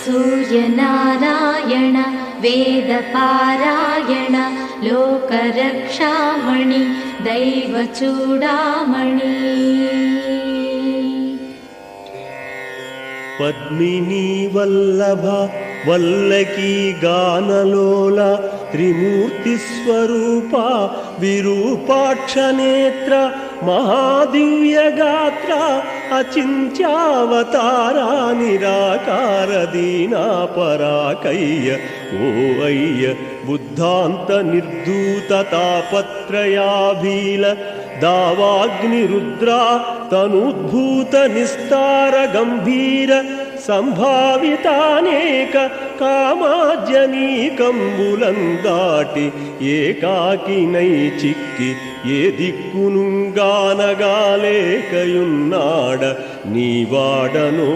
सूर्यनारायण वेदपारायण लोकरक्षामणि दैवचूडामणि पद्मिनी वल्लभ वल्लकी गानलोल त्रिमूर्तिस्वरूपा विरूपाक्षनेत्र महादिव्यगात्र अचिन्त्यावतारा निराकार दीनापराकय्य ओ अय्य बुद्धान्त निर्धूत तापत्रयाभील दावाग्निरुद्रा तनुद्भूत निस्तार गंभीर संभावितानेक कामाजनीकंबुलंदाटि एकाकिनै चिक्की ఏ దిక్కునుగానగాలేకయున్నాడ నీవాడనో